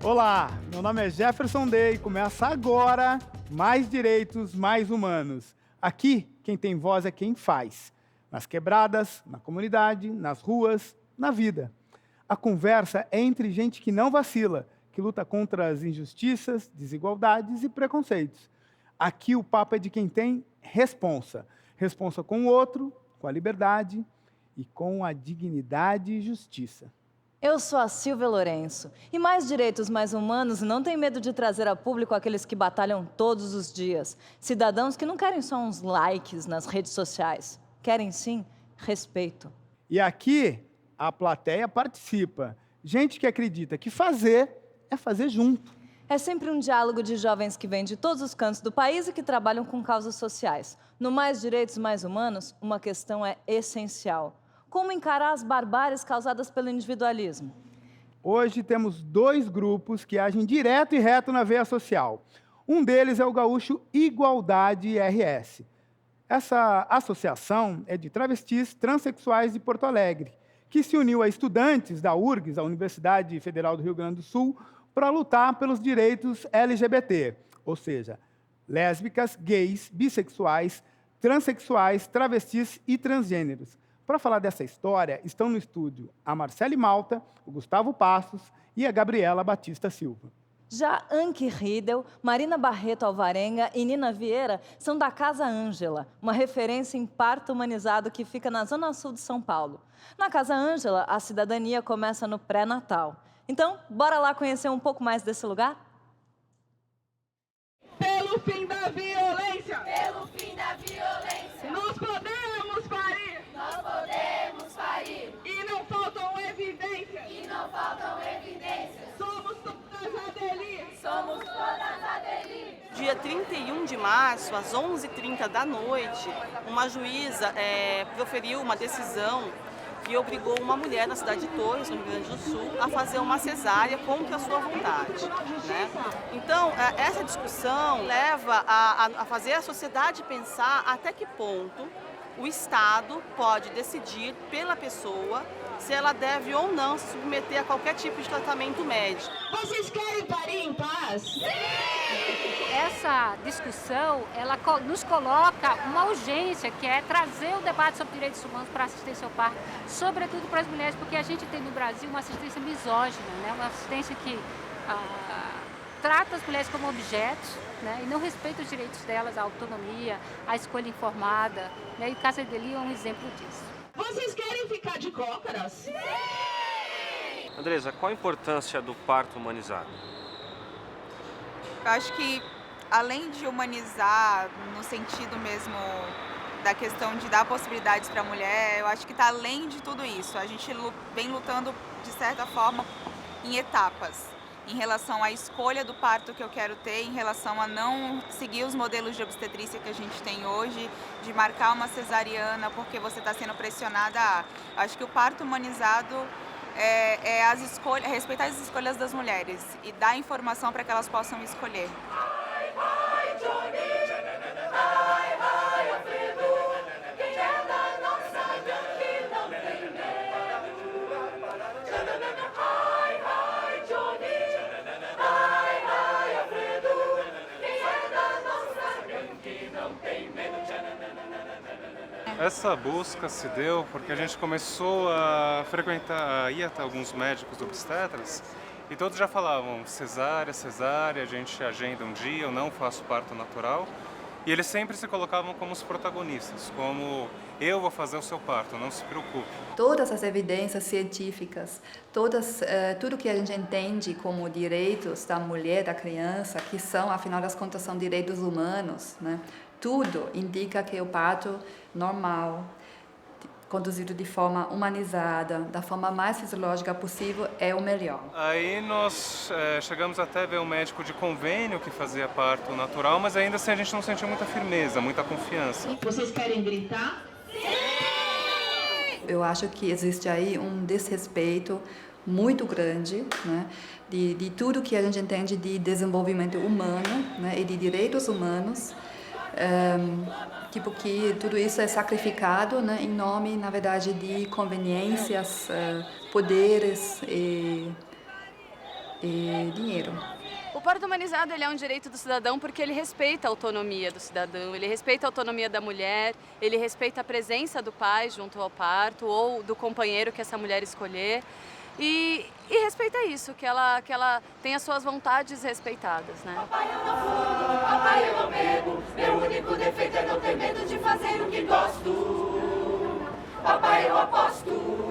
Olá, meu nome é Jefferson Day e começa agora Mais Direitos, Mais Humanos. Aqui, quem tem voz é quem faz. Nas quebradas, na comunidade, nas ruas, na vida. A conversa é entre gente que não vacila, que luta contra as injustiças, desigualdades e preconceitos. Aqui o papo é de quem tem responsa. Responsa com o outro, com a liberdade e com a dignidade e justiça. Eu sou a Silvia Lourenço. E Mais Direitos, Mais Humanos não tem medo de trazer a público aqueles que batalham todos os dias. Cidadãos que não querem só uns likes nas redes sociais. Querem, sim, respeito. E aqui a plateia participa. Gente que acredita que fazer é fazer junto. É sempre um diálogo de jovens que vêm de todos os cantos do país e que trabalham com causas sociais. No Mais Direitos, Mais Humanos, uma questão é essencial. Como encarar as barbáries causadas pelo individualismo? Hoje temos dois grupos que agem direto e reto na veia social. Um deles é o Gaúcho Igualdade RS. Essa associação é de travestis transexuais de Porto Alegre, que se uniu a estudantes da URGS, a Universidade Federal do Rio Grande do Sul, para lutar pelos direitos LGBT, ou seja, lésbicas, gays, bissexuais, transexuais, travestis e transgêneros. Para falar dessa história, estão no estúdio a Marcele Malta, o Gustavo Passos e a Gabriela Batista Silva. Já Anke Riedel, Marina Barreto Alvarenga e Nina Vieira são da Casa Ângela, uma referência em parto humanizado que fica na zona sul de São Paulo. Na Casa Ângela, a cidadania começa no pré-natal. Então, bora lá conhecer um pouco mais desse lugar? Pelo fim da violência! Pelo fim da violência! Nós podemos parir! Nós podemos parir! E não faltam evidências! E não faltam evidências! Somos todas Adeli! Somos todas Adeli! Dia 31 de março, às 11h30 da noite, uma juíza proferiu uma decisão que obrigou uma mulher na cidade de Torres, no Rio Grande do Sul, a fazer uma cesárea contra a sua vontade, né? Então, essa discussão leva a fazer a sociedade pensar até que ponto o Estado pode decidir pela pessoa se ela deve ou não se submeter a qualquer tipo de tratamento médico. Vocês querem parir em paz? Essa discussão, ela nos coloca uma urgência, que é trazer o debate sobre direitos humanos para a assistência ao parto, sobretudo para as mulheres, porque a gente tem no Brasil uma assistência misógina, né? Uma assistência que trata as mulheres como objetos, né? E não respeita os direitos delas, a autonomia, a escolha informada, né? E o caso Adeli é um exemplo disso. Vocês querem ficar de cócoras? Andresa, qual a importância do parto humanizado? Eu acho que, além de humanizar, no sentido mesmo da questão de dar possibilidades para a mulher, eu acho que está além de tudo isso. A gente vem lutando, de certa forma, em etapas, em relação à escolha do parto que eu quero ter, em relação a não seguir os modelos de obstetrícia que a gente tem hoje, de marcar uma cesariana porque você está sendo pressionada a... Acho que o parto humanizado é respeitar as escolhas das mulheres e dar informação para que elas possam escolher. Essa busca se deu porque a gente começou a frequentar, ir até alguns médicos obstetras e todos já falavam cesárea, cesárea, a gente agenda um dia, eu não faço parto natural. E eles sempre se colocavam como os protagonistas, como eu vou fazer o seu parto, não se preocupe. Todas as evidências científicas, tudo que a gente entende como direitos da mulher, da criança, que são, afinal das contas, são direitos humanos, né? Tudo indica que o parto normal, conduzido de forma humanizada, da forma mais fisiológica possível, é o melhor. Aí nós chegamos até a ver um médico de convênio que fazia parto natural, mas ainda assim a gente não sentiu muita firmeza, muita confiança. Vocês querem gritar? Eu acho que existe aí um desrespeito muito grande, né, de tudo que a gente entende de desenvolvimento humano, né, e de direitos humanos. Tipo que tudo isso é sacrificado, né, em nome, na verdade, de conveniências, poderes e e dinheiro. O parto humanizado ele é um direito do cidadão porque ele respeita a autonomia do cidadão, ele respeita a autonomia da mulher, ele respeita a presença do pai junto ao parto ou do companheiro que essa mulher escolher e respeita isso, que ela tenha suas vontades respeitadas, né? Papai, eu não fumo, papai, eu não bebo, meu único defeito é não ter medo de fazer o que gosto. Papai, eu aposto.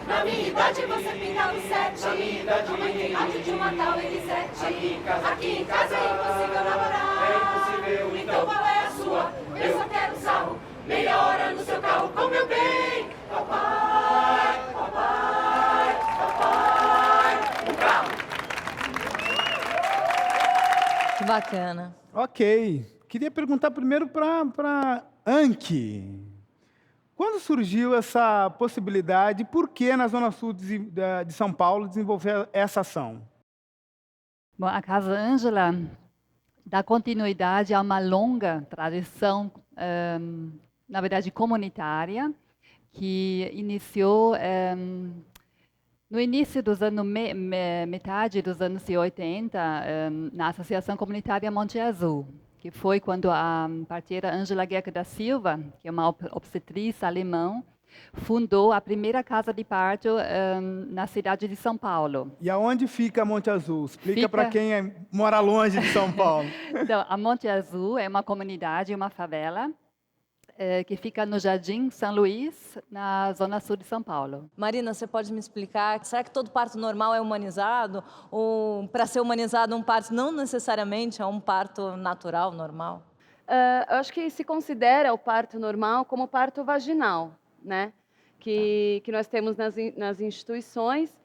Na minha idade você pinta no 7. Na minha idade ninguém de uma tal Elisete. Aqui em casa é impossível namorar. É impossível, então qual é a sua? Eu só quero um sarro, meia hora no seu carro com meu bem. Papai, papai, papai, um carro. Que bacana. Ok. Queria perguntar primeiro para Anki. Quando surgiu essa possibilidade, por que na Zona Sul de São Paulo desenvolver essa ação? Bom, a Casa Ângela dá continuidade a uma longa tradição, na verdade, comunitária, que iniciou no início dos anos, metade dos anos 80, na Associação Comunitária Monte Azul, que foi quando a parteira Ângela Guerca da Silva, que é uma obstetriz alemã, fundou a primeira casa de parto na cidade de São Paulo. E aonde fica Monte Azul? Explica para quem mora longe de São Paulo. Então, a Monte Azul é uma comunidade, uma favela, que fica no Jardim São Luís, na zona sul de São Paulo. Marina, você pode me explicar, será que todo parto normal é humanizado? Ou para ser humanizado um parto não necessariamente é um parto natural, normal? Eu acho que se considera o parto normal como parto vaginal, né? Que nós temos nas instituições,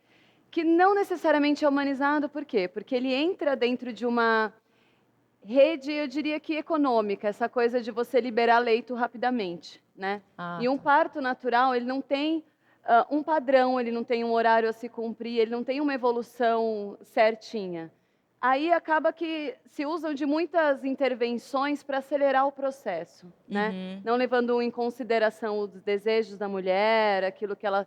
que não necessariamente é humanizado, por quê? Porque ele entra dentro de uma rede, eu diria que econômica, essa coisa de você liberar leito rapidamente, né? E um parto natural, ele não tem um padrão, ele não tem um horário a se cumprir, ele não tem uma evolução certinha. Aí acaba que se usam de muitas intervenções para acelerar o processo, né? Não levando em consideração os desejos da mulher, aquilo que ela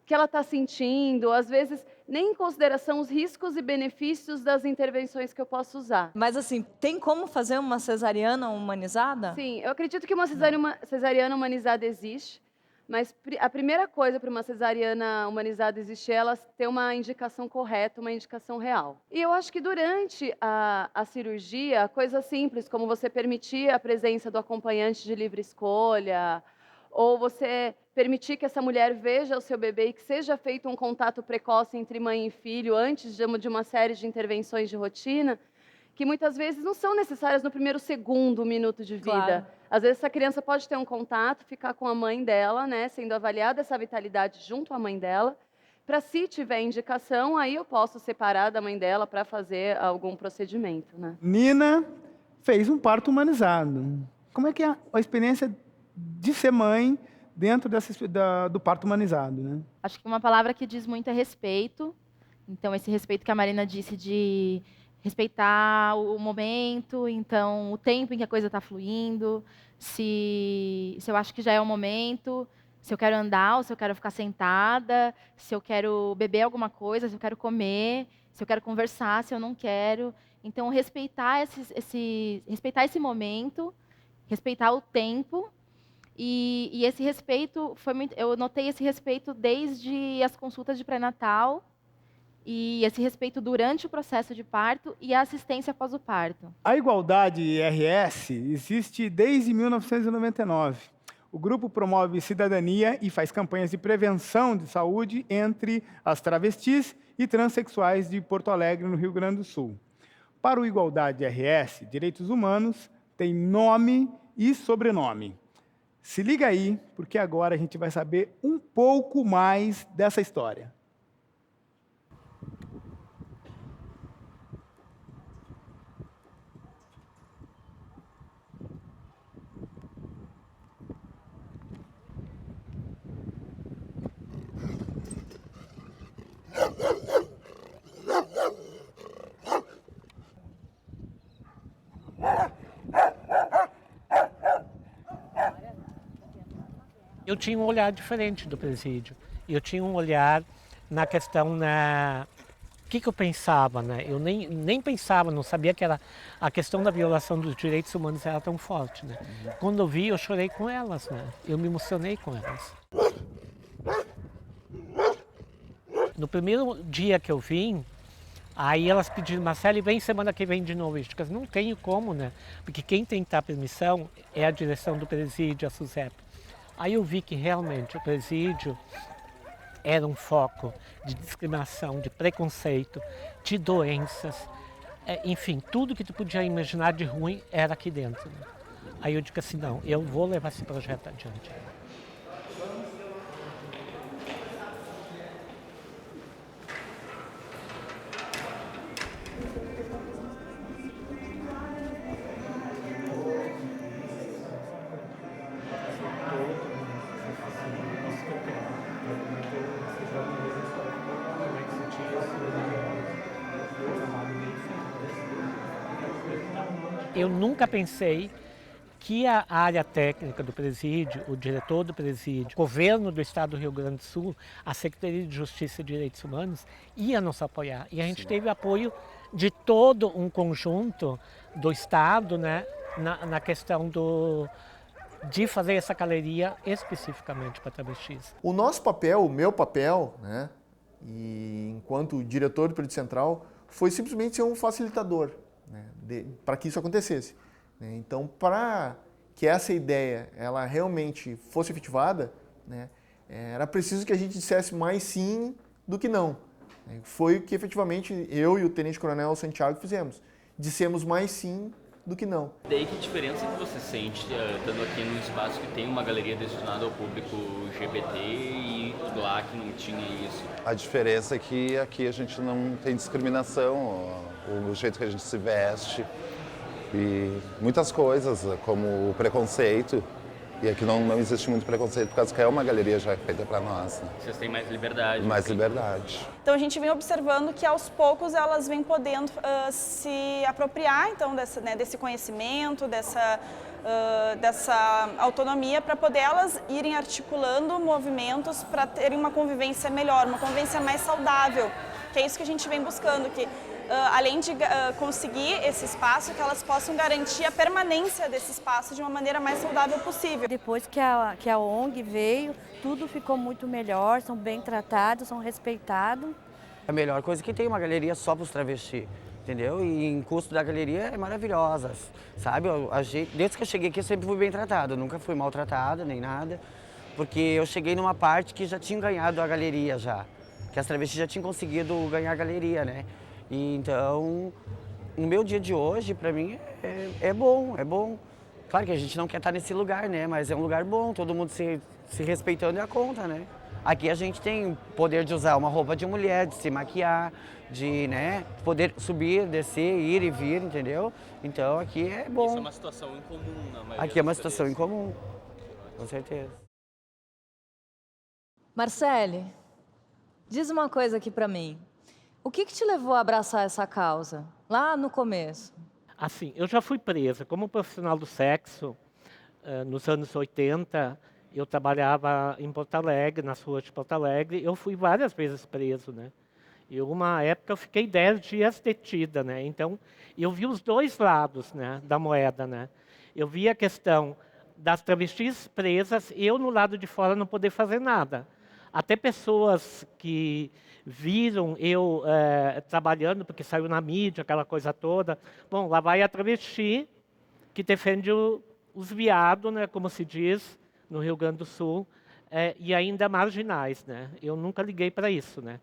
está sentindo, às vezes nem em consideração os riscos e benefícios das intervenções que eu posso usar. Mas assim, tem como fazer uma cesariana humanizada? Sim, eu acredito que uma cesariana humanizada existe, mas a primeira coisa para uma cesariana humanizada existir é ela ter uma indicação correta, uma indicação real. E eu acho que durante a cirurgia, coisas simples, como você permitir a presença do acompanhante de livre escolha, ou você permitir que essa mulher veja o seu bebê e que seja feito um contato precoce entre mãe e filho antes de uma série de intervenções de rotina, que muitas vezes não são necessárias no primeiro segundo minuto de vida. Claro. Às vezes essa criança pode ter um contato, ficar com a mãe dela, né, sendo avaliada essa vitalidade junto à mãe dela, para se tiver indicação, aí eu posso separar da mãe dela para fazer algum procedimento, né? Nina fez um parto humanizado. Como é que é a experiência de ser mãe dentro do parto humanizado, né? Acho que uma palavra que diz muito é respeito. Então, esse respeito que a Marina disse de respeitar o momento, então, o tempo em que a coisa está fluindo, se eu acho que já é o momento, se eu quero andar ou se eu quero ficar sentada, se eu quero beber alguma coisa, se eu quero comer, se eu quero conversar, se eu não quero. Então, respeitar esse momento, respeitar o tempo. E esse respeito foi muito. Eu notei esse respeito desde as consultas de pré-natal e esse respeito durante o processo de parto e a assistência após o parto. A Igualdade RS existe desde 1999. O grupo promove cidadania e faz campanhas de prevenção de saúde entre as travestis e transexuais de Porto Alegre, no Rio Grande do Sul. Para o Igualdade RS, direitos humanos têm nome e sobrenome. Se liga aí, porque agora a gente vai saber um pouco mais dessa história. Eu tinha um olhar diferente do presídio. Eu tinha um olhar na questão O que eu pensava, né? Eu nem pensava, não sabia que era a questão da violação dos direitos humanos era tão forte, né? Quando eu vi, eu chorei com elas, né? Eu me emocionei com elas. No primeiro dia que eu vim, aí elas pediram, Marcele, vem semana que vem de novo. Eu disse, não tenho como, né? Porque quem tem que dar permissão é a direção do presídio, a SUSEP. Aí eu vi que realmente o presídio era um foco de discriminação, de preconceito, de doenças, enfim, tudo que tu podia imaginar de ruim era aqui dentro. Né? Aí eu digo assim, não, eu vou levar esse projeto adiante. Eu nunca pensei que a área técnica do presídio, o diretor do presídio, o governo do estado do Rio Grande do Sul, a Secretaria de Justiça e Direitos Humanos, ia nos apoiar. E a gente teve apoio de todo um conjunto do estado, né, na questão de fazer essa galeria especificamente para travestis. O nosso papel, o meu papel, né, e enquanto diretor do Presídio Central, foi simplesmente ser um facilitador, né, para que isso acontecesse. Então, para que essa ideia ela realmente fosse efetivada, né, era preciso que a gente dissesse mais sim do que não. Foi o que efetivamente eu e o Tenente Coronel Santiago fizemos. Dissemos mais sim do que não. Daí que diferença que você sente estando aqui num espaço que tem uma galeria destinada ao público LGBT e lá que não tinha isso? A diferença é que aqui a gente não tem discriminação, o jeito que a gente se veste e muitas coisas, como o preconceito. E aqui não existe muito preconceito, por causa que é uma galeria já feita para nós. Né? Vocês têm mais liberdade. Mais liberdade. Então a gente vem observando que aos poucos elas vêm podendo se apropriar então, desse conhecimento, dessa autonomia, para poder elas irem articulando movimentos para terem uma convivência melhor, uma convivência mais saudável. Que é isso que a gente vem buscando, que além de conseguir esse espaço, que elas possam garantir a permanência desse espaço de uma maneira mais saudável possível. Depois que a ONG veio, tudo ficou muito melhor, são bem tratados, são respeitados. A melhor coisa é que tem uma galeria só para os travestis, entendeu? E em custo da galeria é maravilhosa, sabe? Desde que eu cheguei aqui eu sempre fui bem tratado, eu nunca fui maltratada nem nada, porque eu cheguei numa parte que já tinham ganhado a galeria já, que as travestis já tinham conseguido ganhar a galeria, né? E então, no meu dia de hoje, para mim, é bom, é bom. Claro que a gente não quer estar nesse lugar, né? Mas é um lugar bom, todo mundo se respeitando é a conta, né? Aqui a gente tem o poder de usar uma roupa de mulher, de se maquiar, de poder subir, descer, ir e vir, entendeu? Então aqui é bom. Isso é uma situação incomum na maioria. Aqui é uma situação incomum, com certeza. Marcele, diz uma coisa aqui para mim. O que te levou a abraçar essa causa, lá no começo? Assim, eu já fui presa. Como profissional do sexo, nos anos 80, eu trabalhava em Porto Alegre, nas ruas de Porto Alegre. Eu fui várias vezes preso, né? E uma época eu fiquei 10 dias detida, né? Então, eu vi os dois lados, né, da moeda, né? Eu vi a questão das travestis presas, eu no lado de fora não poder fazer nada. Até pessoas que viram eu trabalhando, porque saiu na mídia, aquela coisa toda. Bom, lá vai a travesti, que defende os viados, né, como se diz, no Rio Grande do Sul, e ainda marginais, né? Eu nunca liguei para isso, né?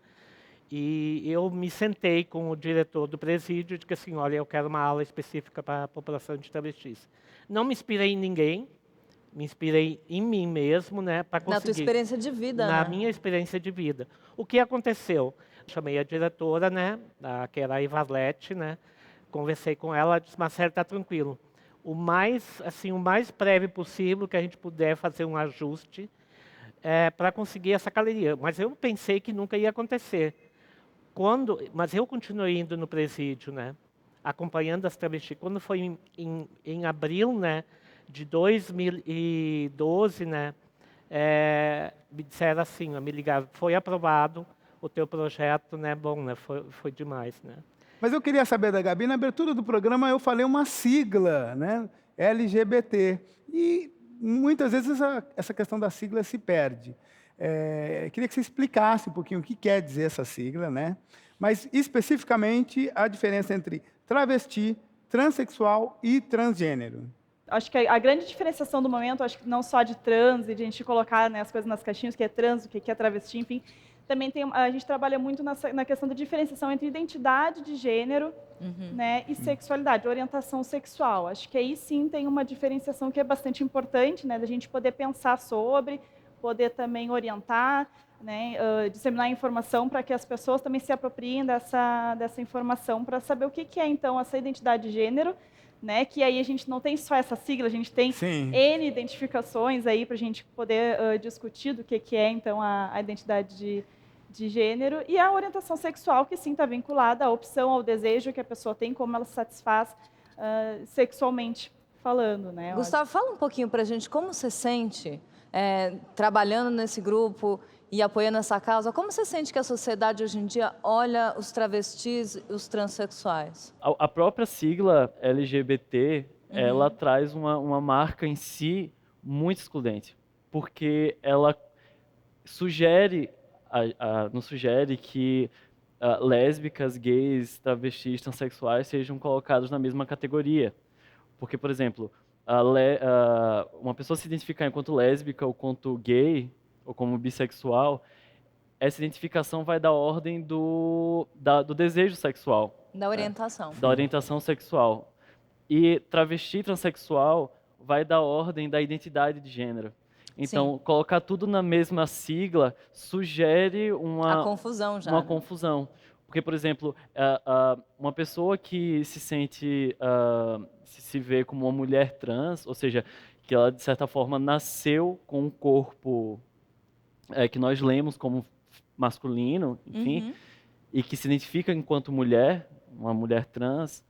E eu me sentei com o diretor do presídio e disse assim, olha, eu quero uma aula específica para a população de travestis. Não me inspirei em ninguém, me inspirei em mim mesmo, né, para conseguir. Na tua experiência de vida, Na né? minha experiência de vida. O que aconteceu? Chamei a diretora, né, que era a Ivalete, né, conversei com ela, disse, Marcelo, está tranquilo. O mais breve possível que a gente puder fazer um ajuste para conseguir essa galeria. Mas eu pensei que nunca ia acontecer. Mas eu continuei indo no presídio, né, acompanhando as travestis. Quando foi em abril, né, de 2012, né, me disseram assim, me ligaram, foi aprovado o teu projeto, né, bom, né, foi demais, né. Mas eu queria saber da Gabi, na abertura do programa eu falei uma sigla, né, LGBT, e muitas vezes essa questão da sigla se perde. Queria que você explicasse um pouquinho o que quer dizer essa sigla, né? Mas especificamente a diferença entre travesti, transexual e transgênero. Acho que a grande diferenciação do momento, acho que não só de trans e de a gente colocar, né, as coisas nas caixinhas, o que é trans, o que é travesti, enfim, também a gente trabalha muito na questão da diferenciação entre identidade de gênero, né, e sexualidade, orientação sexual. Acho que aí sim tem uma diferenciação que é bastante importante, né, da gente poder pensar sobre, poder também orientar, né, disseminar informação para que as pessoas também se apropriem dessa informação para saber o que é, então, essa identidade de gênero, né, que aí a gente não tem só essa sigla, a gente tem N identificações aí para a gente poder discutir do que é, então, a identidade de gênero, e a orientação sexual, que sim está vinculada à opção, ao desejo que a pessoa tem, como ela se satisfaz sexualmente falando, né? Gustavo, fala um pouquinho para a gente como você sente trabalhando nesse grupo e apoiando essa causa, como você sente que a sociedade hoje em dia olha os travestis e os transexuais? A própria sigla LGBT, ela traz uma marca em si muito excludente, porque ela nos sugere que lésbicas, gays, travestis, transexuais sejam colocados na mesma categoria. Porque, por exemplo, uma pessoa se identificar enquanto lésbica ou quanto gay, ou como bissexual, essa identificação vai da ordem do desejo sexual. Da orientação. Da orientação sexual. E travesti, transexual, vai da ordem da identidade de gênero. Então, colocar tudo na mesma sigla sugere a confusão já. Uma confusão. Porque, por exemplo, uma pessoa que se sente, se vê como uma mulher trans, ou seja, que ela, de certa forma, nasceu com um corpo que nós lemos como masculino, enfim, e que se identifica enquanto mulher, uma mulher trans,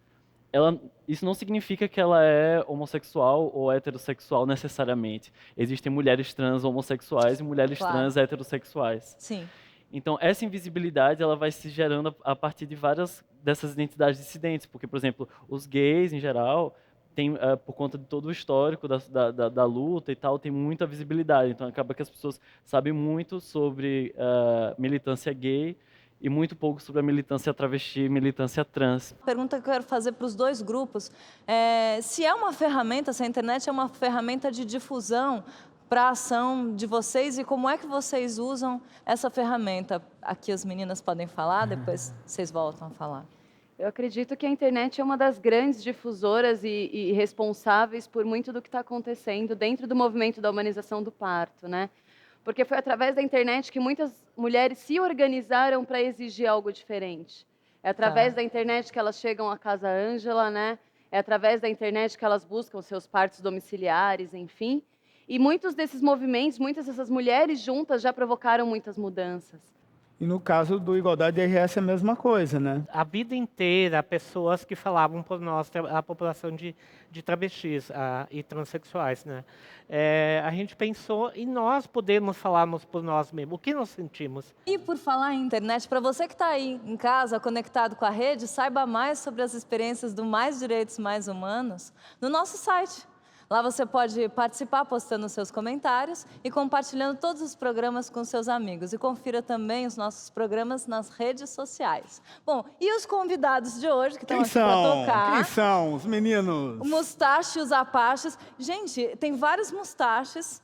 isso não significa que ela é homossexual ou heterossexual necessariamente. Existem mulheres trans homossexuais e mulheres trans heterossexuais. Sim. Então, essa invisibilidade ela vai se gerando a partir de várias dessas identidades dissidentes, porque, por exemplo, os gays, em geral, por conta de todo o histórico da luta e tal, tem muita visibilidade. Então, acaba que as pessoas sabem muito sobre militância gay e muito pouco sobre a militância travesti e militância trans. Pergunta que eu quero fazer para os dois grupos, se é uma ferramenta, se a internet é uma ferramenta de difusão para a ação de vocês e como é que vocês usam essa ferramenta? Aqui as meninas podem falar, depois vocês voltam a falar. Eu acredito que a internet é uma das grandes difusoras e responsáveis por muito do que está acontecendo dentro do movimento da humanização do parto, né? Porque foi através da internet que muitas mulheres se organizaram para exigir algo diferente. É através da internet que elas chegam à Casa Ângela, né? É através da internet que elas buscam seus partos domiciliares, enfim. E muitos desses movimentos, muitas dessas mulheres juntas já provocaram muitas mudanças. E no caso do Igualdade RS é a mesma coisa, né? A vida inteira, pessoas que falavam por nós, a população de travestis e transexuais, né? A gente pensou em nós podermos falarmos por nós mesmos, o que nós sentimos. E por falar em internet, para você que está aí em casa, conectado com a rede, saiba mais sobre as experiências do Mais Direitos, Mais Humanos no nosso site. Lá você pode participar postando seus comentários e compartilhando todos os programas com seus amigos. E confira também os nossos programas nas redes sociais. Bom, e os convidados de hoje que estão aqui para tocar? Quem são os meninos? O Mustache e os Apaches. Gente, tem vários Mustaches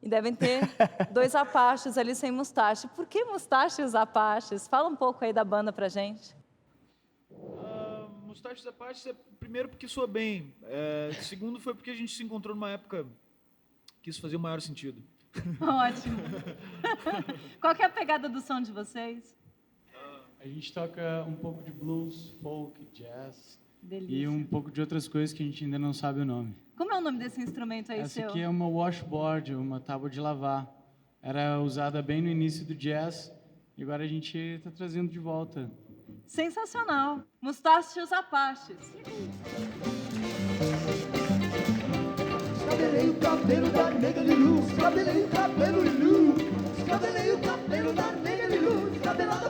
e devem ter 2 Apaches ali sem mustache. Por que Mustache e os Apaches? Fala um pouco aí da banda pra gente. Mustache e os Apaches primeiro porque soa bem, segundo foi porque a gente se encontrou numa época que isso fazia o maior sentido. Ótimo. Qual que é a pegada do som de vocês? A gente toca um pouco de blues, folk, jazz. Delícia. E um pouco de outras coisas que a gente ainda não sabe o nome. Como é o nome desse instrumento aí seu? Essa aqui é uma washboard, uma tábua de lavar. Era usada bem no início do jazz e agora a gente está trazendo de volta. Sensacional. Mustache e os Apaches. Escabelei o cabelo da nega de luz, escabelei o cabelo de luz, escabelei o cabelo da nega de luz, escabelada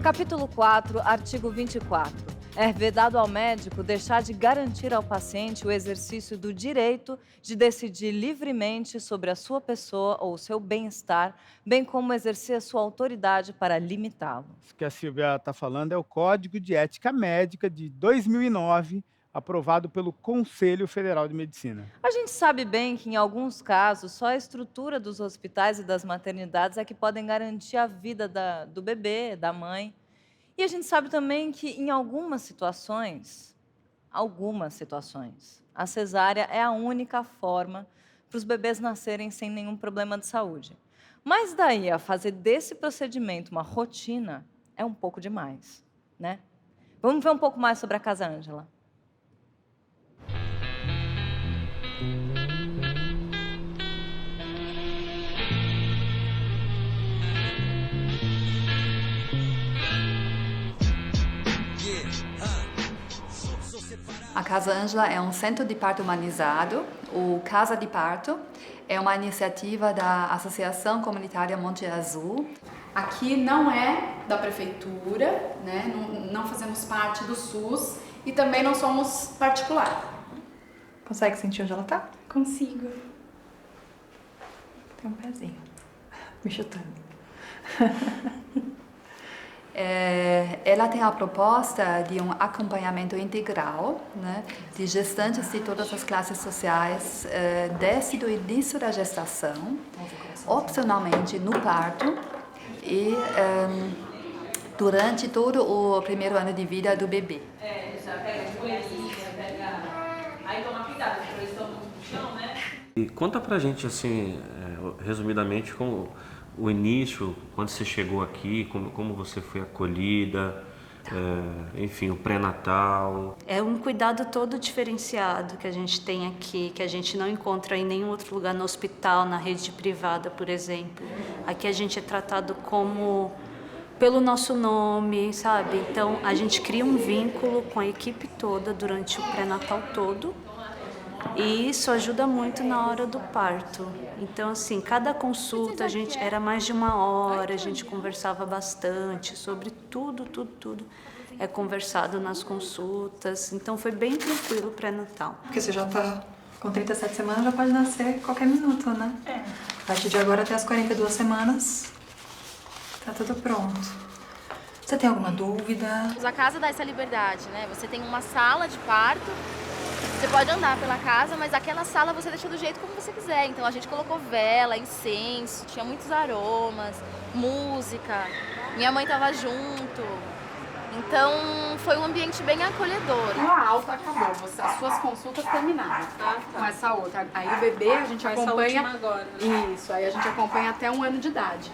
Capítulo 4, artigo 24. É vedado ao médico deixar de garantir ao paciente o exercício do direito de decidir livremente sobre a sua pessoa ou o seu bem-estar, bem como exercer a sua autoridade para limitá-lo. Isso que a Silvia está falando é o Código de Ética Médica de 2009, aprovado pelo Conselho Federal de Medicina. A gente sabe bem que, em alguns casos, só a estrutura dos hospitais e das maternidades é que podem garantir a vida do bebê, da mãe. E a gente sabe também que, em algumas situações, a cesárea é a única forma para os bebês nascerem sem nenhum problema de saúde. Mas daí a fazer desse procedimento uma rotina é um pouco demais, né? Vamos ver um pouco mais sobre a Casa Ângela. A Casa Ângela é um centro de parto humanizado. O Casa de Parto é uma iniciativa da Associação Comunitária Monte Azul. Aqui não é da prefeitura, né? Não fazemos parte do SUS e também não somos particular. Consegue sentir onde ela está? Consigo. Tem um pezinho me chutando. Ela tem a proposta de um acompanhamento integral, né, de gestantes de todas as classes sociais, desde o início da gestação, opcionalmente no parto e durante todo o primeiro ano de vida do bebê. Já pega de bolinha, aí toma cuidado, porque eles estão no chão, né? E conta pra gente, assim, resumidamente, como o início, quando você chegou aqui, como você foi acolhida, enfim, o pré-natal. É um cuidado todo diferenciado que a gente tem aqui, que a gente não encontra em nenhum outro lugar no hospital, na rede privada, por exemplo. Aqui a gente é tratado como pelo nosso nome, sabe? Então a gente cria um vínculo com a equipe toda durante o pré-natal todo. E isso ajuda muito na hora do parto. Então, assim, cada consulta era mais de 1 hora, a gente conversava bastante sobre tudo é conversado nas consultas. Então, foi bem tranquilo o pré-natal. Porque você já está com 37 semanas, já pode nascer qualquer minuto, né? A partir de agora até as 42 semanas, tá tudo pronto. Você tem alguma dúvida? A casa dá essa liberdade, né? Você tem uma sala de parto. Você pode andar pela casa, mas aquela sala você deixa do jeito como você quiser. Então a gente colocou vela, incenso, tinha muitos aromas, música. Minha mãe estava junto. Então foi um ambiente bem acolhedor. A alta acabou, as suas consultas terminaram com essa outra. Aí o bebê a gente acompanha agora, né? Isso, aí a gente acompanha até 1 ano de idade.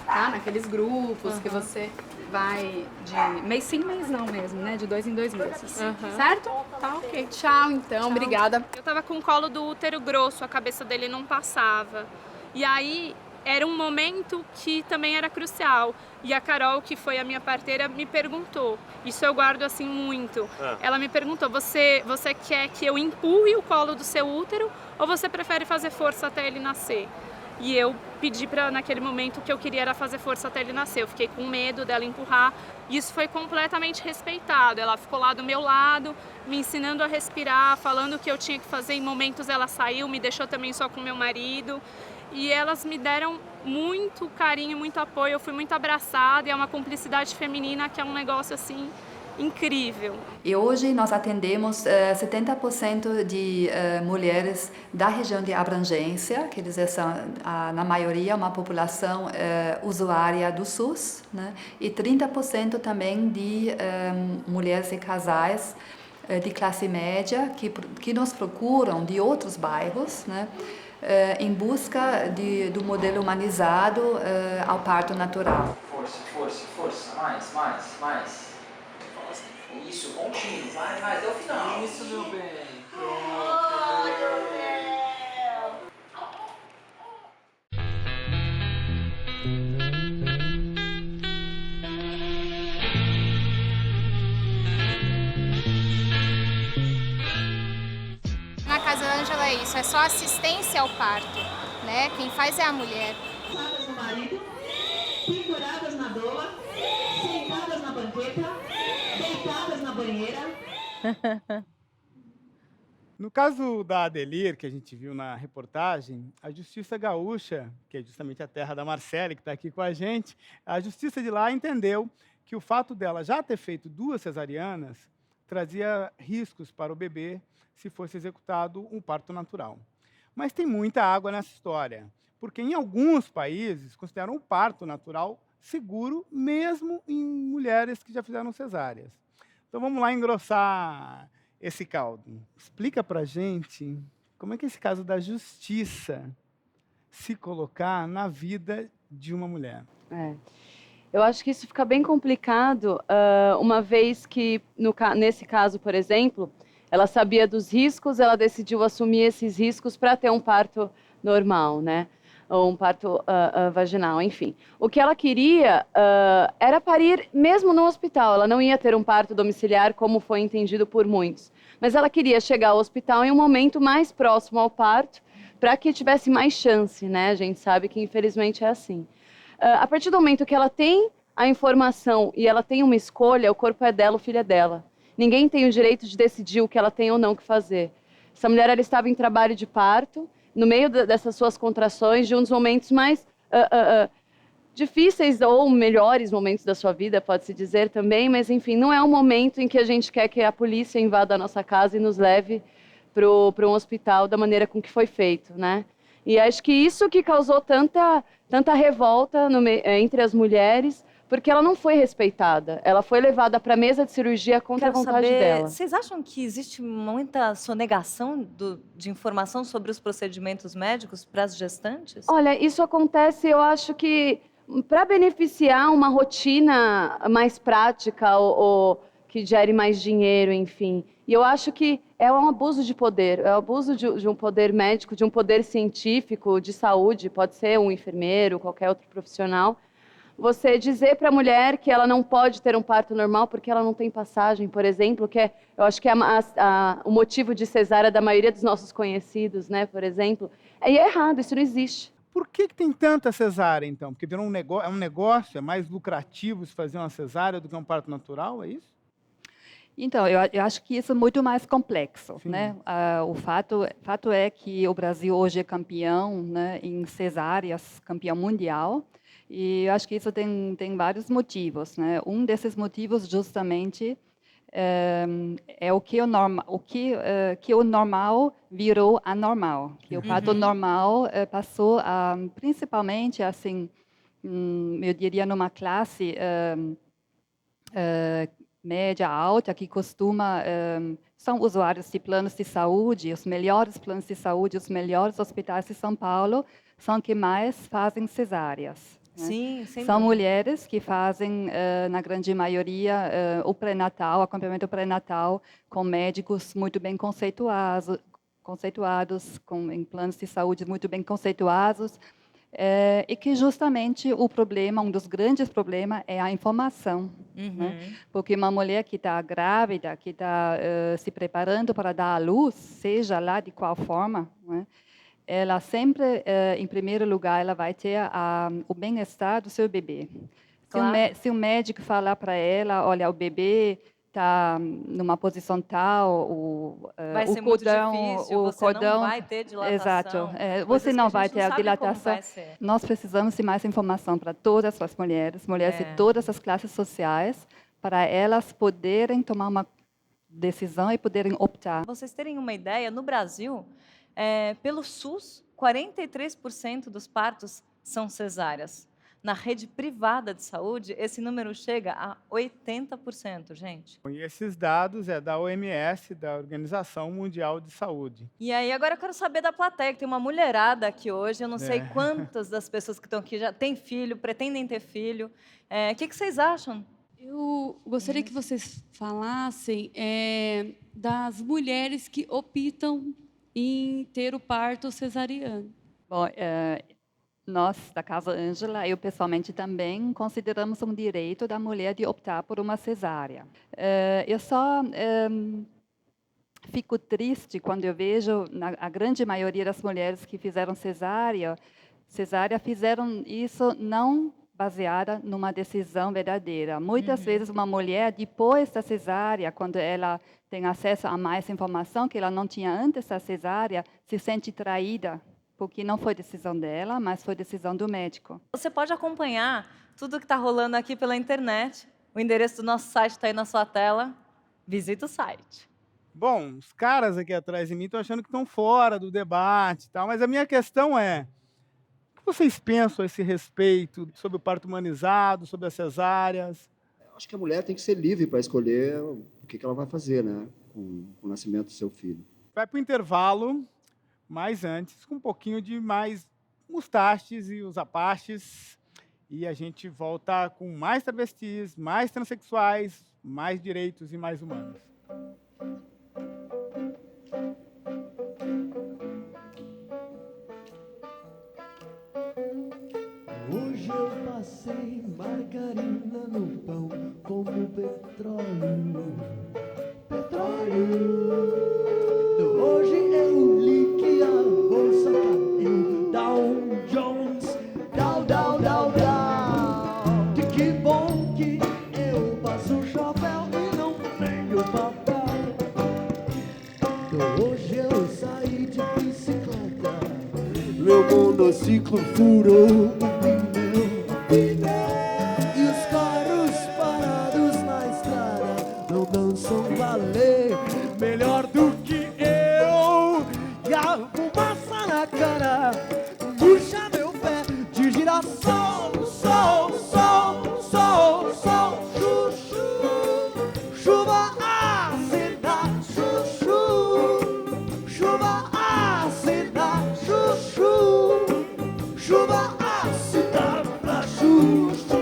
Tá? Naqueles grupos que você vai de mês sim, mês não mesmo, né? De 2 em 2 meses. Certo? Tá, ok. Tchau, então. Tchau. Obrigada. Eu tava com o colo do útero grosso, a cabeça dele não passava. E aí era um momento que também era crucial. E a Carol, que foi a minha parteira, me perguntou. Isso eu guardo assim muito. Ela me perguntou, você quer que eu empurre o colo do seu útero ou você prefere fazer força até ele nascer? e eu pedi para naquele momento que eu queria era fazer força até ele nascer. Eu fiquei com medo dela empurrar. Isso foi completamente respeitado. Ela ficou lá do meu lado, me ensinando a respirar, falando o que eu tinha que fazer. Em momentos ela saiu, me deixou também só com meu marido. E elas me deram muito carinho, muito apoio. Eu fui muito abraçada e é uma cumplicidade feminina que é um negócio assim incrível. E hoje nós atendemos 70% de mulheres da região de abrangência, quer dizer, são, na maioria, uma população usuária do SUS, né? E 30% também de mulheres e casais de classe média que nos procuram de outros bairros, né? Em busca do modelo humanizado ao parto natural. Força, força, força, mais. Isso, bom time, vai, até o final. Isso, meu bem. Na Casa Ângela é isso, é só assistência ao parto, né? Quem faz é a mulher. Sentadas no marido, penduradas na doula, sentadas na banqueta, deitadas na banheira. No caso da Adelir, que a gente viu na reportagem, a Justiça Gaúcha, que é justamente a terra da Marcele, que está aqui com a gente, a Justiça de lá entendeu que o fato dela já ter feito 2 cesarianas trazia riscos para o bebê se fosse executado um parto natural. Mas tem muita água nessa história, porque em alguns países consideram o parto natural seguro, mesmo em mulheres que já fizeram cesáreas. Então vamos lá engrossar esse caldo. Explica pra gente como é que é esse caso da justiça se colocar na vida de uma mulher. Eu acho que isso fica bem complicado, uma vez que, nesse caso, por exemplo, ela sabia dos riscos, ela decidiu assumir esses riscos para ter um parto normal, né? Ou um parto vaginal, enfim. O que ela queria era parir mesmo no hospital. Ela não ia ter um parto domiciliar, como foi entendido por muitos. Mas ela queria chegar ao hospital em um momento mais próximo ao parto, para que tivesse mais chance, né? A gente sabe que, infelizmente, é assim. A partir do momento que ela tem a informação e ela tem uma escolha, o corpo é dela, o filho é dela. Ninguém tem o direito de decidir o que ela tem ou não que fazer. Essa mulher, ela estava em trabalho de parto, no meio dessas suas contrações, de um dos momentos mais difíceis ou melhores momentos da sua vida, pode-se dizer também, mas enfim, não é um momento em que a gente quer que a polícia invada a nossa casa e nos leve para um hospital da maneira com que foi feito, né? E acho que isso que causou tanta revolta entre as mulheres, porque ela não foi respeitada. Ela foi levada para a mesa de cirurgia contra a vontade dela. Vocês acham que existe muita sonegação de informação sobre os procedimentos médicos para as gestantes? Olha, isso acontece, eu acho que para beneficiar uma rotina mais prática ou que gere mais dinheiro, enfim. E eu acho que é um abuso de poder, é um abuso de um poder médico, de um poder científico, de saúde, pode ser um enfermeiro, qualquer outro profissional. Você dizer para a mulher que ela não pode ter um parto normal porque ela não tem passagem, por exemplo, que eu acho que é o motivo de cesárea da maioria dos nossos conhecidos, né, por exemplo, é errado, isso não existe. Por que tem tanta cesárea, então? Porque virou um negócio, é mais lucrativo se fazer uma cesárea do que um parto natural, é isso? Então, eu acho que isso é muito mais complexo, né? O fato é que o Brasil hoje é campeão, né, em cesáreas, campeão mundial. E eu acho que isso tem vários motivos, né? Um desses motivos, justamente, é o que o normal virou anormal. Que o parto normal passou a, principalmente, assim, eu diria, numa classe média alta, que costuma são usuários de planos de saúde, os melhores planos de saúde, os melhores hospitais de São Paulo são que mais fazem cesáreas. Sim, são mulheres que fazem, na grande maioria, o pré-natal, acompanhamento pré-natal, com médicos muito bem conceituados, em planos de saúde muito bem conceituados, e que justamente o problema, um dos grandes problemas, é a informação. Né? Porque uma mulher que está grávida, que está se preparando para dar à luz, seja lá de qual forma, né? ela sempre, em primeiro lugar, ela vai ter o bem-estar do seu bebê. Claro. Se o médico falar para ela, olha, o bebê está numa posição tal, vai ser muito difícil, você não vai ter dilatação. Exato. Você não vai ter a dilatação. Vai ser. Nós precisamos de mais informação para todas as mulheres de todas as classes sociais, para elas poderem tomar uma decisão e poderem optar. Pra vocês terem uma ideia, no Brasil, pelo SUS, 43% dos partos são cesáreas. Na rede privada de saúde, esse número chega a 80%, gente. E esses dados é da OMS, da Organização Mundial de Saúde. E aí, agora eu quero saber da plateia, que tem uma mulherada aqui hoje, eu não sei quantas das pessoas que estão aqui já têm filho, pretendem ter filho. O que vocês acham? Eu gostaria que vocês falassem das mulheres que optam em ter o parto cesariano. Bom, nós, da Casa Ângela, eu pessoalmente também consideramos um direito da mulher de optar por uma cesárea. Eu só fico triste quando eu vejo a grande maioria das mulheres que fizeram cesárea fizeram isso não baseada numa decisão verdadeira. Muitas vezes uma mulher, depois da cesárea, quando ela tem acesso a mais informação que ela não tinha antes da cesárea, se sente traída, porque não foi decisão dela, mas foi decisão do médico. Você pode acompanhar tudo que está rolando aqui pela internet. O endereço do nosso site está aí na sua tela. Visita o site. Bom, os caras aqui atrás de mim estão achando que estão fora do debate e tal, mas a minha questão é: o que vocês pensam a esse respeito sobre o parto humanizado, sobre as cesáreas? Eu acho que a mulher tem que ser livre para escolher o que ela vai fazer, né, com o nascimento do seu filho. Vai para o intervalo, mas antes, com um pouquinho de mais mustaches e os apaches. E a gente volta com mais travestis, mais transexuais, mais direitos e mais humanos. Hoje eu passei margarina no pão como petróleo. Petróleo. Hoje eu li que a bolsa caiu. Dow Jones, Dow, Dow, Dow, Dow. E que bom que eu passo o chapéu e não tenho papel. Hoje eu saí de bicicleta. Meu monociclo furou o pneu. E os carros parados na estrada não dançam balé melhor do que eu. E a fumaça na cara puxa meu pé de girassol. Sol, sol, sol, sol, chuchu. Chuva ácida, chuchu. Chuva ácida, chuchu. Chuva ácida pra chuchu.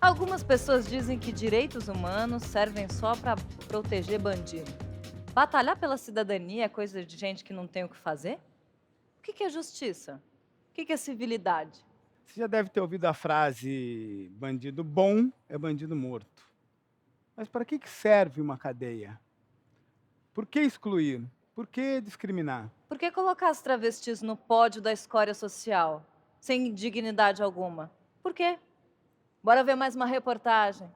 Algumas pessoas dizem que direitos humanos servem só para proteger bandido. Batalhar pela cidadania é coisa de gente que não tem o que fazer? O que é justiça? O que é civilidade? Você já deve ter ouvido a frase: bandido bom é bandido morto. Mas para que serve uma cadeia? Por que excluir? Por que discriminar? Por que colocar as travestis no pódio da escória social, sem dignidade alguma? Por quê? Bora ver mais uma reportagem.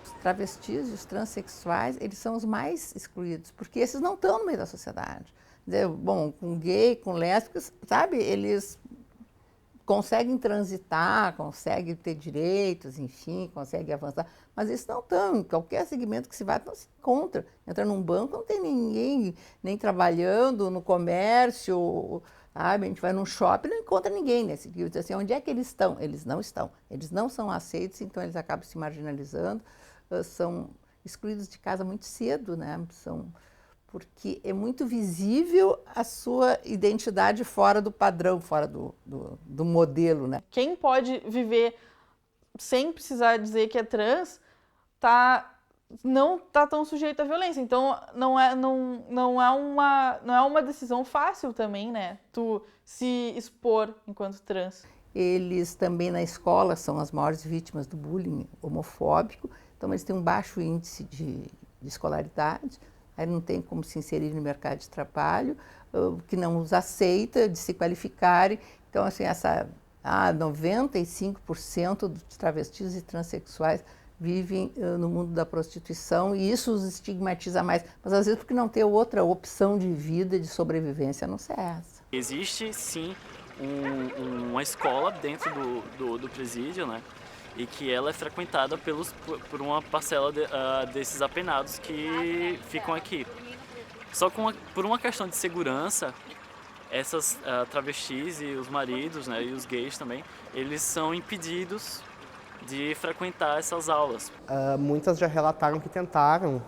Os travestis e os transexuais, eles são os mais excluídos, porque esses não estão no meio da sociedade. Bom, com gay, com lésbicas, sabe, eles conseguem transitar, conseguem ter direitos, enfim, conseguem avançar, mas eles não estão. Em qualquer segmento que se vai, não se encontra. Entra num banco, não tem ninguém nem trabalhando, no comércio, sabe? A gente vai num shopping, não encontra ninguém nesse tipo. Assim, onde é que eles estão? Eles não estão. Eles não são aceitos, então eles acabam se marginalizando. são excluídos de casa muito cedo, né? Porque é muito visível a sua identidade fora do padrão, fora do modelo, né? Quem pode viver sem precisar dizer que é trans, não está tão sujeito à violência. Então, não é uma decisão fácil também, né? Tu se expor enquanto trans. Eles também na escola são as maiores vítimas do bullying homofóbico, então eles têm um baixo índice de escolaridade, aí não tem como se inserir no mercado de trabalho, que não os aceita de se qualificarem. Então, assim, 95% dos travestis e transexuais vivem no mundo da prostituição e isso os estigmatiza mais, mas às vezes porque não tem outra opção de vida, de sobrevivência, a não ser essa. Existe, sim, uma escola dentro do presídio, né? E que ela é frequentada por uma parcela desses apenados que ficam aqui. Só que por uma questão de segurança, essas travestis e os maridos, né, e os gays também, eles são impedidos de frequentar essas aulas. Muitas já relataram que tentaram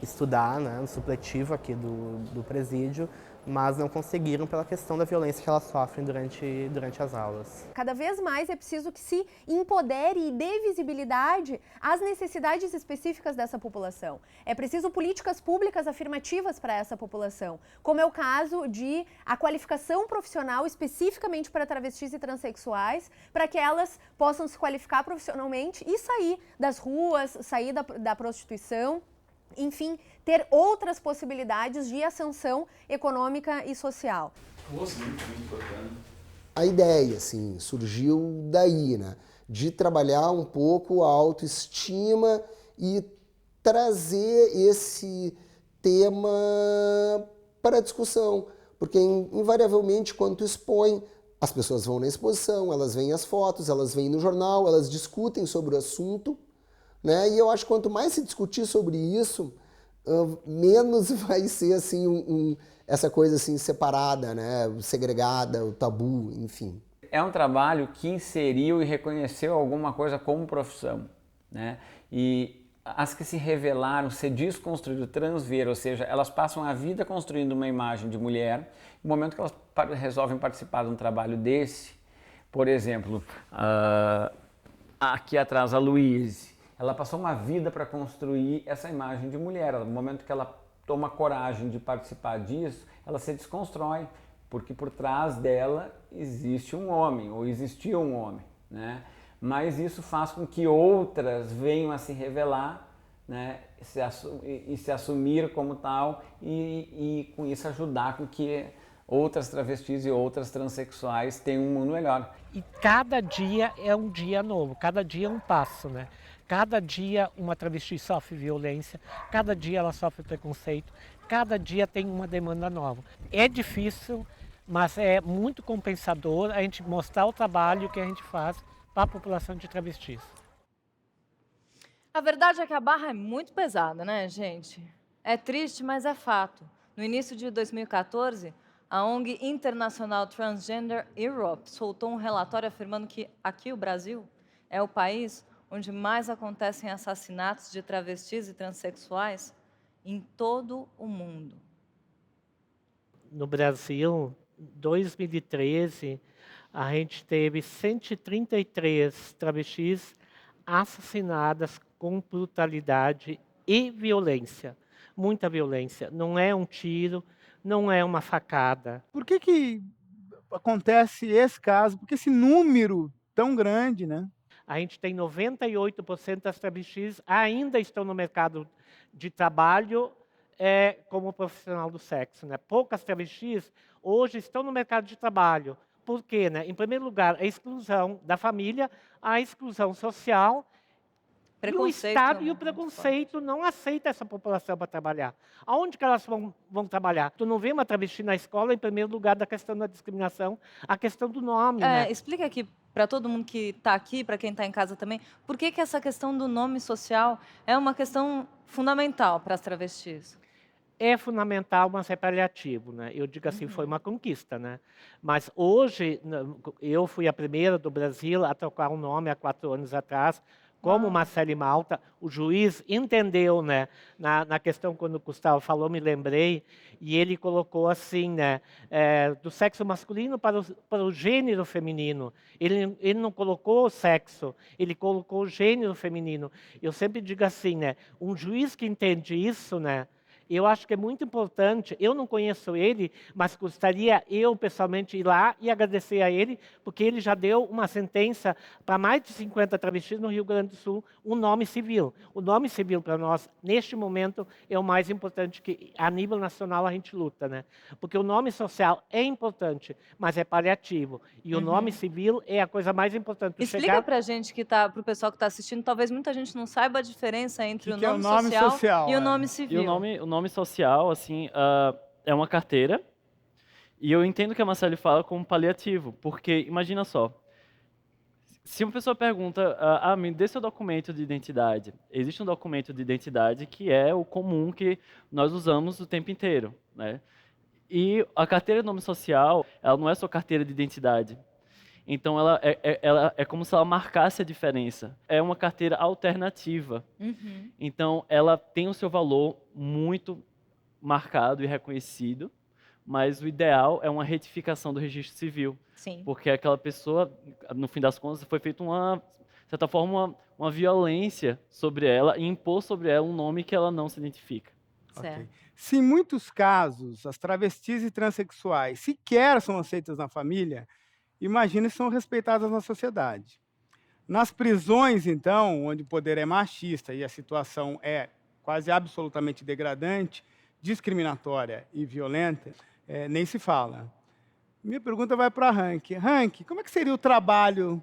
estudar, né, no supletivo aqui do presídio, mas não conseguiram pela questão da violência que elas sofrem durante as aulas. Cada vez mais é preciso que se empodere e dê visibilidade às necessidades específicas dessa população. É preciso políticas públicas afirmativas para essa população, como é o caso de a qualificação profissional especificamente para travestis e transexuais, para que elas possam se qualificar profissionalmente e sair das ruas, sair da prostituição. Enfim, ter outras possibilidades de ascensão econômica e social. A ideia, assim, surgiu daí, né? De trabalhar um pouco a autoestima e trazer esse tema para a discussão. Porque, invariavelmente, quando tu expõe, as pessoas vão na exposição, elas veem as fotos, elas veem no jornal, elas discutem sobre o assunto, né? E eu acho que quanto mais se discutir sobre isso, menos vai ser assim essa coisa assim separada, né? Segregada, o tabu, enfim. É um trabalho que inseriu e reconheceu alguma coisa como profissão, né? E as que se revelaram ser desconstruído, transver, ou seja, elas passam a vida construindo uma imagem de mulher. No momento que elas resolvem participar de um trabalho desse, por exemplo, aqui atrás a Luíse, ela passou uma vida para construir essa imagem de mulher. No momento que ela toma coragem de participar disso, ela se desconstrói, porque por trás dela existe um homem, ou existia um homem, né? Mas isso faz com que outras venham a se revelar, né? E se assumir como tal, e com isso ajudar com que outras travestis e outras transexuais tenham um mundo melhor. E cada dia é um dia novo, cada dia é um passo, né? Cada dia uma travesti sofre violência, cada dia ela sofre preconceito, cada dia tem uma demanda nova. É difícil, mas é muito compensador a gente mostrar o trabalho que a gente faz para a população de travestis. A verdade é que a barra é muito pesada, né, gente? É triste, mas é fato. No início de 2014, a ONG International Transgender Europe soltou um relatório afirmando que aqui o Brasil é o país onde mais acontecem assassinatos de travestis e transexuais em todo o mundo. No Brasil, em 2013, a gente teve 133 travestis assassinadas com brutalidade e violência. Muita violência. Não é um tiro, não é uma facada. Por que acontece esse caso? Por que esse número tão grande, né? A gente tem 98% das travestis ainda estão no mercado de trabalho como profissional do sexo, né? Poucas travestis hoje estão no mercado de trabalho. Por quê, né? Em primeiro lugar, a exclusão da família, a exclusão social. E o Estado e o preconceito não aceitam essa população para trabalhar. Aonde que elas vão trabalhar? Tu não vê uma travesti na escola, em primeiro lugar, da questão da discriminação, a questão do nome, né? Explica aqui para todo mundo que está aqui, para quem está em casa também, por que essa questão do nome social é uma questão fundamental para as travestis? É fundamental, mas é paliativo, né? Eu digo assim, foi uma conquista, né? Mas hoje, eu fui a primeira do Brasil a trocar um nome há 4 anos atrás, como Marcele Malta, o juiz entendeu, né, na questão quando o Gustavo falou, me lembrei, e ele colocou assim, né, do sexo masculino para o gênero feminino. Ele não colocou o sexo, ele colocou o gênero feminino. Eu sempre digo assim, né, um juiz que entende isso, né, eu acho que é muito importante, eu não conheço ele, mas gostaria eu pessoalmente ir lá e agradecer a ele, porque ele já deu uma sentença para mais de 50 travestis no Rio Grande do Sul, um nome civil. O nome civil para nós, neste momento, é o mais importante que a nível nacional a gente luta, né? Porque o nome social é importante, mas é paliativo. E o nome civil é a coisa mais importante. Explica pra gente, pro pessoal que está assistindo, talvez muita gente não saiba a diferença entre o que é nome, o nome social e o nome civil. E o nome social, assim, é uma carteira, e eu entendo que a Marcele fala como paliativo, porque, imagina só, se uma pessoa pergunta, me dê seu documento de identidade, existe um documento de identidade que é o comum que nós usamos o tempo inteiro, né? E a carteira de nome social, ela não é só carteira de identidade. Então, ela é como se ela marcasse a diferença. É uma carteira alternativa. Então, ela tem o seu valor muito marcado e reconhecido, mas o ideal é uma retificação do registro civil. Sim. Porque aquela pessoa, no fim das contas, foi feita de certa forma, uma violência sobre ela e impor sobre ela um nome que ela não se identifica. Ok. Se em muitos casos as travestis e transexuais sequer são aceitas na família, imagine se são respeitadas na sociedade. Nas prisões, então, onde o poder é machista e a situação é quase absolutamente degradante, discriminatória e violenta, nem se fala. Minha pergunta vai para a Rank. Rank, como é que seria o trabalho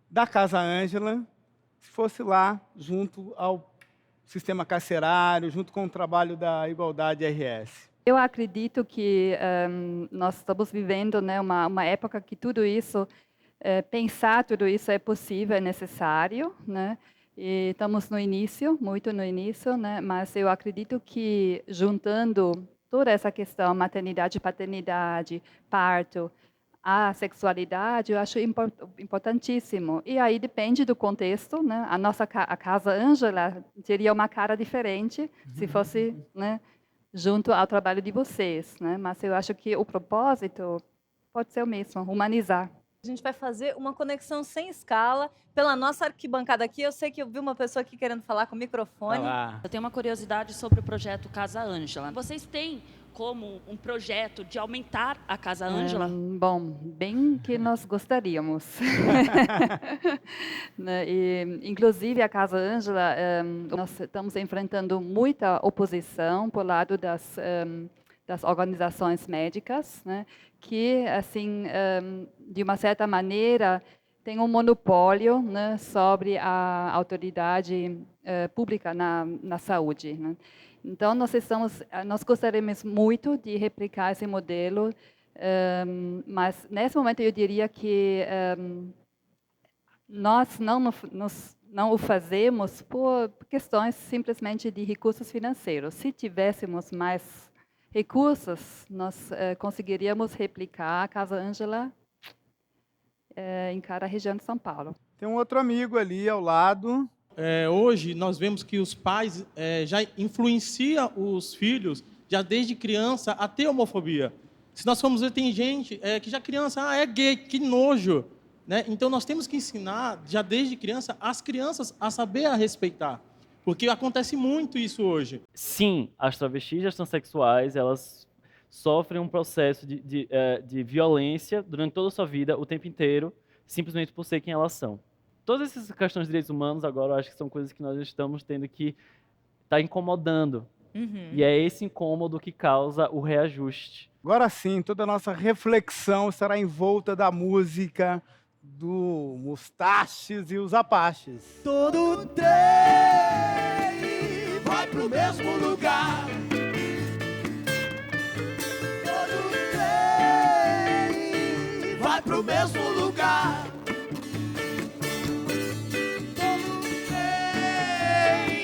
da Casa Ângela se fosse lá junto ao sistema carcerário, junto com o trabalho da Igualdade RS? Eu acredito que nós estamos vivendo, né, uma época que tudo isso, pensar tudo isso é possível, é necessário, né? E estamos no início, muito no início, né? Mas eu acredito que juntando toda essa questão, maternidade, paternidade, parto, a sexualidade, eu acho importantíssimo. E aí depende do contexto, né? A Casa Ângela teria uma cara diferente se fosse, né, junto ao trabalho de vocês, né? Mas eu acho que o propósito pode ser o mesmo, humanizar. A gente vai fazer uma conexão sem escala pela nossa arquibancada aqui. Eu sei que eu vi uma pessoa aqui querendo falar com o microfone. Eu tenho uma curiosidade sobre o projeto Casa Ângela. Vocês têm como um projeto de aumentar a Casa Ângela? Bom, bem que nós gostaríamos. E, inclusive, a Casa Ângela, nós estamos enfrentando muita oposição por lado das organizações médicas, né, que, assim, de uma certa maneira, tem um monopólio, né, sobre a autoridade pública na saúde, né. Então, nós gostaríamos muito de replicar esse modelo, mas, nesse momento, eu diria que nós não o fazemos por questões simplesmente de recursos financeiros. Se tivéssemos mais recursos, nós conseguiríamos replicar a Casa Ângela em cada região de São Paulo. Tem um outro amigo ali ao lado. Hoje, nós vemos que os pais já influenciam os filhos, já desde criança, a ter homofobia. Se nós formos ver, tem gente que já criança, é gay, que nojo. Né? Então, nós temos que ensinar, já desde criança, as crianças a saber a respeitar. Porque acontece muito isso hoje. Sim, as travestis e as transexuais, elas sofrem um processo de violência durante toda a sua vida, o tempo inteiro, simplesmente por ser quem elas são. Todas essas questões de direitos humanos, agora, eu acho que são coisas que nós estamos tendo que estar incomodando. E é esse incômodo que causa o reajuste. Agora sim, toda a nossa reflexão estará em volta da música do Mustaches e os Apaches. Todo trem vai pro mesmo lugar. Todo trem vai pro mesmo lugar. Todo trem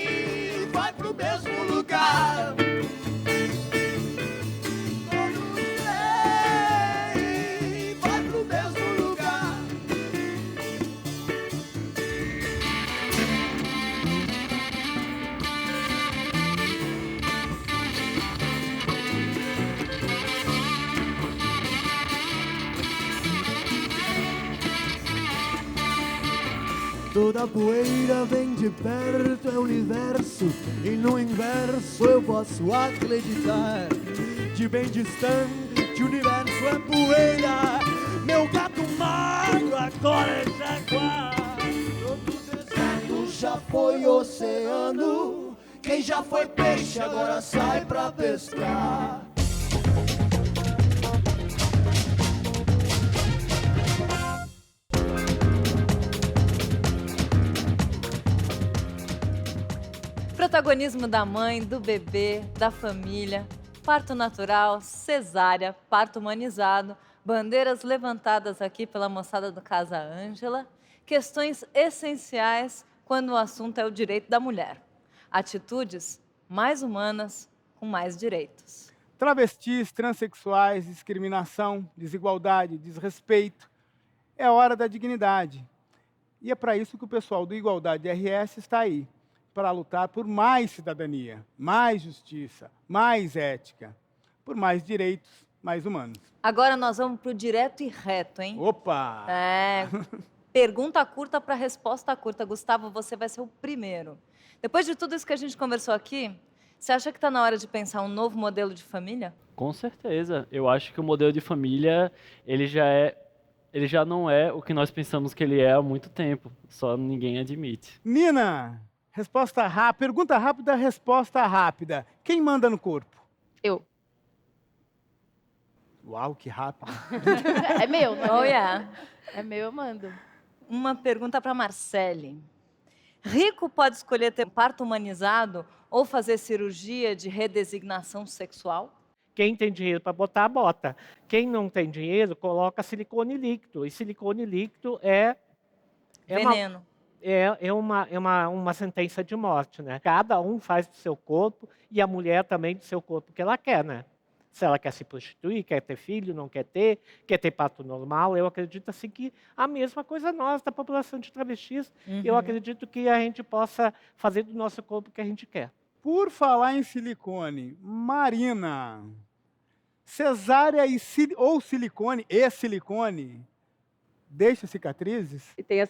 vai pro mesmo lugar. Todo trem vai pro mesmo lugar. Toda poeira vem de perto, é o universo, e no inverso eu posso acreditar. De bem distante, o universo é poeira, meu gato magro agora é jaguar. Todo deserto já foi oceano, quem já foi peixe agora sai pra pescar. Protagonismo da mãe, do bebê, da família, parto natural, cesárea, parto humanizado, bandeiras levantadas aqui pela moçada do Casa Ângela, questões essenciais quando o assunto é o direito da mulher. Atitudes mais humanas com mais direitos. Travestis, transexuais, discriminação, desigualdade, desrespeito. É hora da dignidade. E é para isso que o pessoal do Igualdade RS está aí, para lutar por mais cidadania, mais justiça, mais ética, por mais direitos mais humanos. Agora nós vamos para o direto e reto, hein? Opa! Pergunta curta para resposta curta. Gustavo, você vai ser o primeiro. Depois de tudo isso que a gente conversou aqui, você acha que está na hora de pensar um novo modelo de família? Com certeza. Eu acho que o modelo de família, ele já não é o que nós pensamos que ele é há muito tempo. Só ninguém admite. Nina, resposta rápida, pergunta rápida, resposta rápida. Quem manda no corpo? Eu. Uau, que rápido. É meu, não é? Oh, yeah. É meu, eu mando. Uma pergunta para Marcele. Rico pode escolher ter parto humanizado ou fazer cirurgia de redesignação sexual? Quem tem dinheiro para botar, bota. Quem não tem dinheiro, coloca silicone líquido. E silicone líquido é Veneno. É uma sentença de morte, né? Cada um faz do seu corpo e a mulher também do seu corpo que ela quer, né? Se ela quer se prostituir, quer ter filho, não quer ter parto normal, eu acredito assim que a mesma coisa nós, da população de travestis, eu acredito que a gente possa fazer do nosso corpo o que a gente quer. Por falar em silicone, Marina, cesárea ou silicone e silicone, deixa cicatrizes? E tem as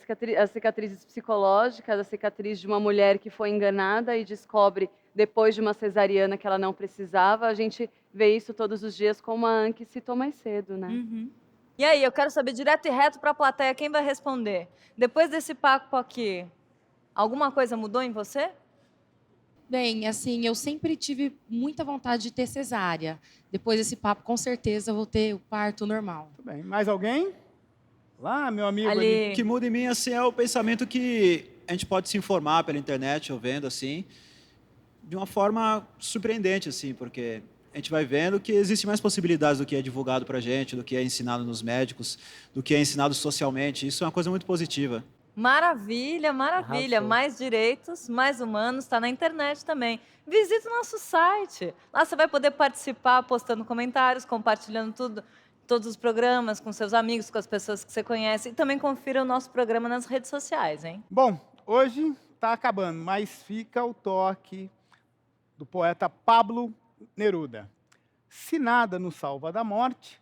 cicatrizes psicológicas, a cicatriz de uma mulher que foi enganada e descobre depois de uma cesariana que ela não precisava. A gente vê isso todos os dias, como a Anki citou mais cedo, né? E aí, eu quero saber direto e reto para a plateia, quem vai responder? Depois desse papo aqui, alguma coisa mudou em você? Bem, assim, eu sempre tive muita vontade de ter cesárea. Depois desse papo, com certeza, eu vou ter o parto normal. Tudo bem. Mais alguém? Lá, meu amigo Ali. O que muda em mim assim, é o pensamento que a gente pode se informar pela internet ou vendo assim, de uma forma surpreendente, assim, porque a gente vai vendo que existem mais possibilidades do que é divulgado para a gente, do que é ensinado nos médicos, do que é ensinado socialmente. Isso é uma coisa muito positiva. Maravilha, maravilha. Arrasou. Mais direitos, mais humanos, está na internet também. Visite o nosso site. Lá você vai poder participar, postando comentários, compartilhando todos os programas com seus amigos, com as pessoas que você conhece. E também confira o nosso programa nas redes sociais, hein? Bom, hoje está acabando, mas fica o toque do poeta Pablo Neruda. Se nada nos salva da morte,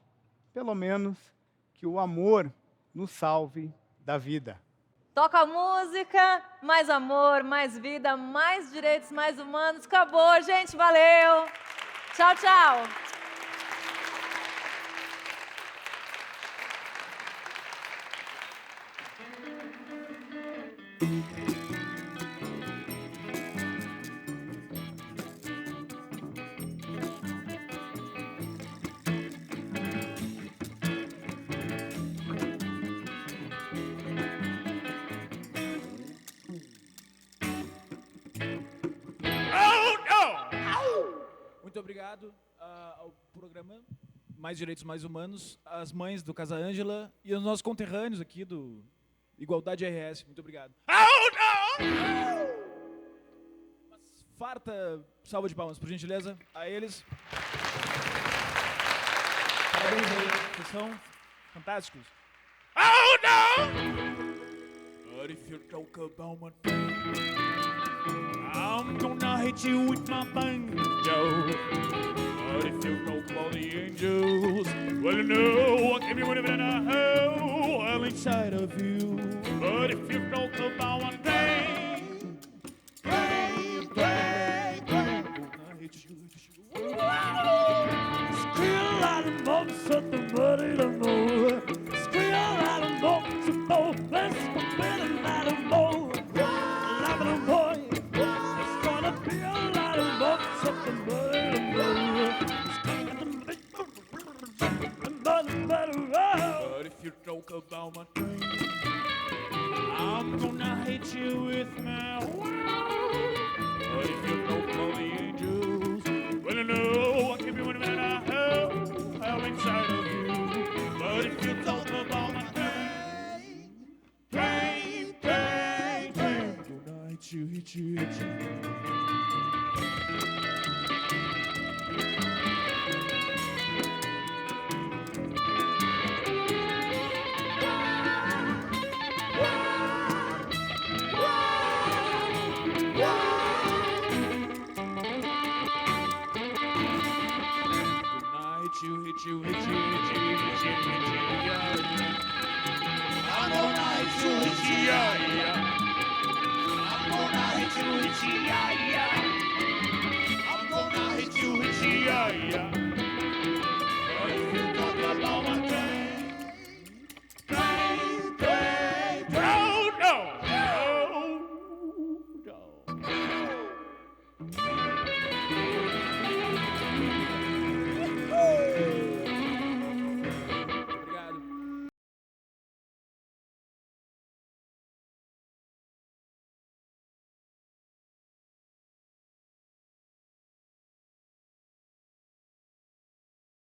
pelo menos que o amor nos salve da vida. Toca a música, mais amor, mais vida, mais direitos, mais humanos. Acabou, gente, valeu. Tchau, tchau. Muito obrigado ao programa Mais Direitos Mais Humanos, às mães do Casa Ângela e aos nossos conterrâneos aqui do Igualdade RS. Muito obrigado. Uma farta salva de palmas, por gentileza, a eles. Parabéns aí, vocês são fantásticos. But if you talk about my I'm gonna hit you with my banjo. But if you talk about the angels, well, you know, I can be whatever I have, well, inside of you. But if you talk about my pain, pain, pain, pain, I hate you. Squeal out of boats, something buddy to know. Squeal out of boats, a boat, let's go building out of boat. Love it, boy. It's gonna be a lot of boats, something buddy to know. But if you talk about my train, I'm gonna hit you with my wow. But if you talk about the angels, well, I know I can be one man I have inside of you. But if you talk about my pain, pain, pain, pain, I'm gonna hit you, hit you, hit you.